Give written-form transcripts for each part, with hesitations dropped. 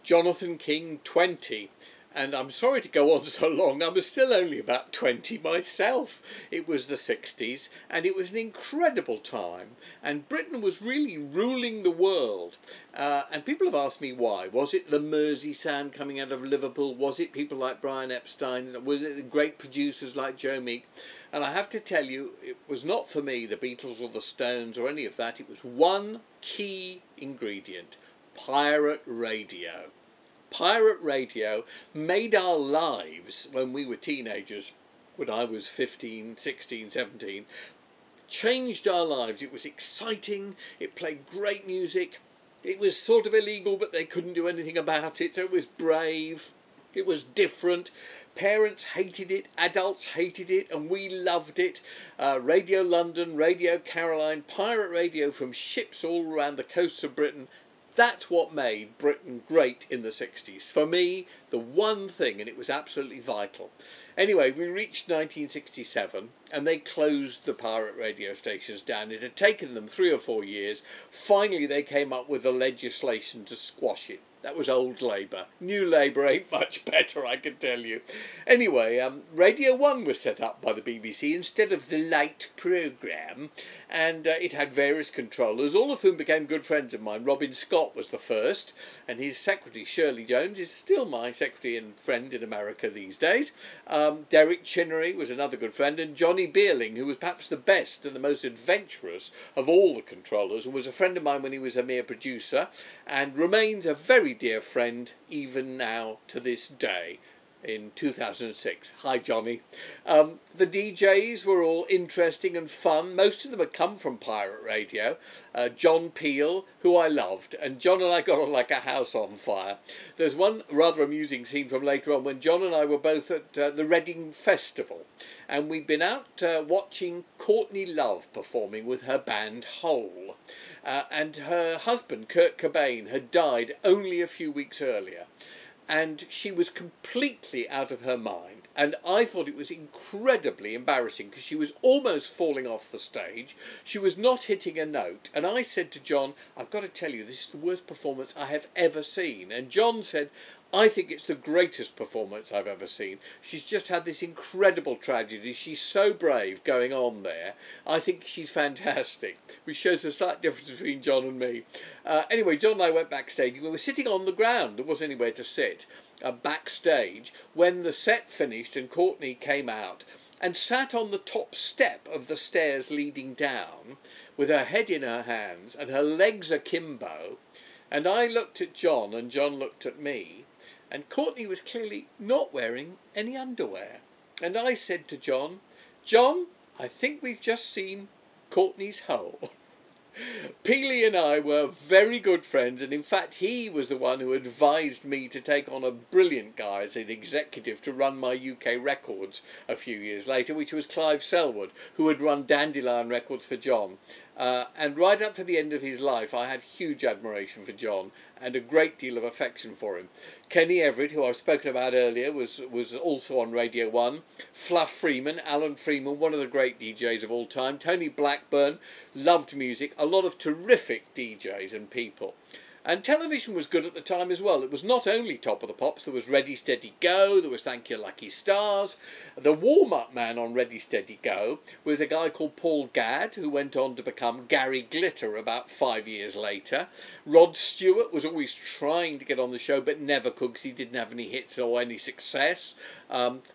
Jonathan King 20. And I'm sorry to go on so long, I was still only about 20 myself. It was the 60s, and it was an incredible time, and Britain was really ruling the world. And people have asked me why. Was it the Mersey sound coming out of Liverpool? Was it people like Brian Epstein? Was it the great producers like Joe Meek? And I have to tell you, it was not for me, the Beatles or the Stones or any of that. It was one key ingredient: pirate radio. Pirate radio made our lives when we were teenagers, when I was 15, 16, 17, changed our lives. It was exciting, it played great music, it was sort of illegal but they couldn't do anything about it, so it was brave, it was different. Parents hated it, adults hated it, and we loved it. Radio London, Radio Caroline, pirate radio from ships all around the coasts of Britain. That's what made Britain great in the 60s. For me, the one thing, and it was absolutely vital. Anyway, we reached 1967 and they closed the pirate radio stations down. It had taken them 3 or 4 years. Finally, they came up with the legislation to squash it. That was old Labour. New Labour ain't much better, I can tell you. Anyway, Radio 1 was set up by the BBC instead of the Light programme, and it had various controllers, all of whom became good friends of mine. Robin Scott was the first, and his secretary, Shirley Jones, is still my secretary and friend in America these days. Derek Chinnery was another good friend, and Johnny Beerling, who was perhaps the best and the most adventurous of all the controllers, and was a friend of mine when he was a mere producer, and remains a very dear friend even now to this day in 2006. Hi Johnny. The DJs were all interesting and fun. Most of them had come from pirate radio. John Peel, who I loved, and John and I got on like a house on fire. There's one rather amusing scene from later on when John and I were both at the Reading Festival, and we'd been out watching Courtney Love performing with her band Hole. And her husband, Kurt Cobain, had died only a few weeks earlier. And she was completely out of her mind. And I thought it was incredibly embarrassing because she was almost falling off the stage. She was not hitting a note. And I said to John, I've got to tell you, this is the worst performance I have ever seen. And John said, I think it's the greatest performance I've ever seen. She's just had this incredible tragedy. She's so brave going on there. I think she's fantastic, which shows a slight difference between John and me. Anyway, John and I went backstage. We were sitting on the ground. There wasn't anywhere to sit backstage when the set finished and Courtney came out and sat on the top step of the stairs leading down with her head in her hands and her legs akimbo. And I looked at John and John looked at me. And Courtney was clearly not wearing any underwear. And I said to John, John, I think we've just seen Courtney's hole. Peely and I were very good friends, and in fact he was the one who advised me to take on a brilliant guy as an executive to run my UK records a few years later, which was Clive Selwood, who had run Dandelion Records for John. And right up to the end of his life I had huge admiration for John and a great deal of affection for him. Kenny Everett, who I've spoken about earlier, was also on Radio 1. Fluff Freeman, Alan Freeman, one of the great DJs of all time. Tony Blackburn, loved music. A lot of terrific DJs and people. And television was good at the time as well. It was not only Top of the Pops, there was Ready Steady Go, there was Thank You Lucky Stars. The warm-up man on Ready Steady Go was a guy called Paul Gadd, who went on to become Gary Glitter about 5 years later. Rod Stewart was always trying to get on the show but never could because he didn't have any hits or any success.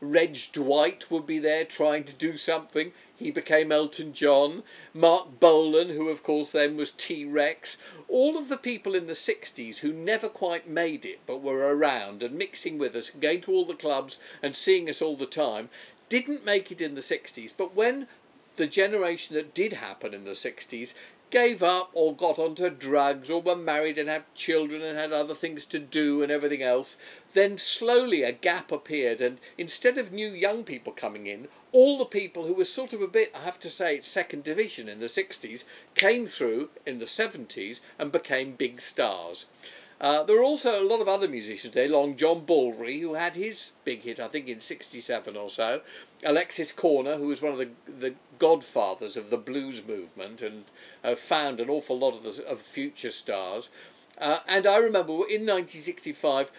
Reg Dwight would be there trying to do something. He became Elton John. Mark Bolan, who of course then was T-Rex. All of the people in the 60s who never quite made it but were around and mixing with us and going to all the clubs and seeing us all the time didn't make it in the 60s. But when the generation that did happen in the 60s gave up or got onto drugs or were married and had children and had other things to do and everything else, then slowly a gap appeared, and instead of new young people coming in, all the people who were sort of a bit, I have to say, second division in the 60s came through in the 70s and became big stars. There were also a lot of other musicians there, Long John Baldry, who had his big hit, I think, in 67 or so. Alexis Corner, who was one of the godfathers of the blues movement and found an awful lot of future stars. And I remember in 1965,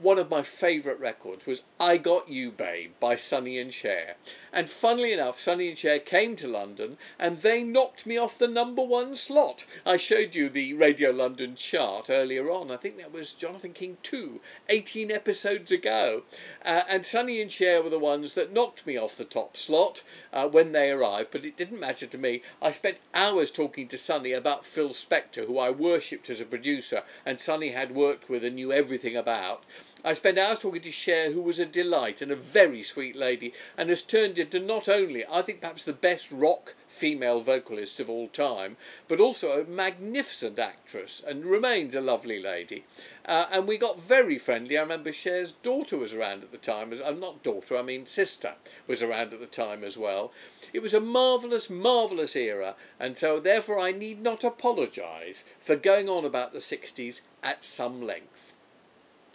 one of my favourite records was I Got You Babe by Sonny and Cher. And funnily enough, Sonny and Cher came to London and they knocked me off the #1 slot. I showed you the Radio London chart earlier on. I think that was Jonathan King 2, 18 episodes ago. And Sonny and Cher were the ones that knocked me off the top slot when they arrived, but it didn't matter to me. I spent hours talking to Sonny about Phil Spector, who I worshipped as a producer, and Sonny had worked with and knew everything about. I spent hours talking to Cher, who was a delight and a very sweet lady, and has turned into not only, I think, perhaps the best rock female vocalist of all time, but also a magnificent actress and remains a lovely lady. And we got very friendly. I remember Cher's daughter was around at the time. Not daughter, I mean sister was around at the time as well. It was a marvellous, marvellous era, and so therefore I need not apologise for going on about the 60s at some length.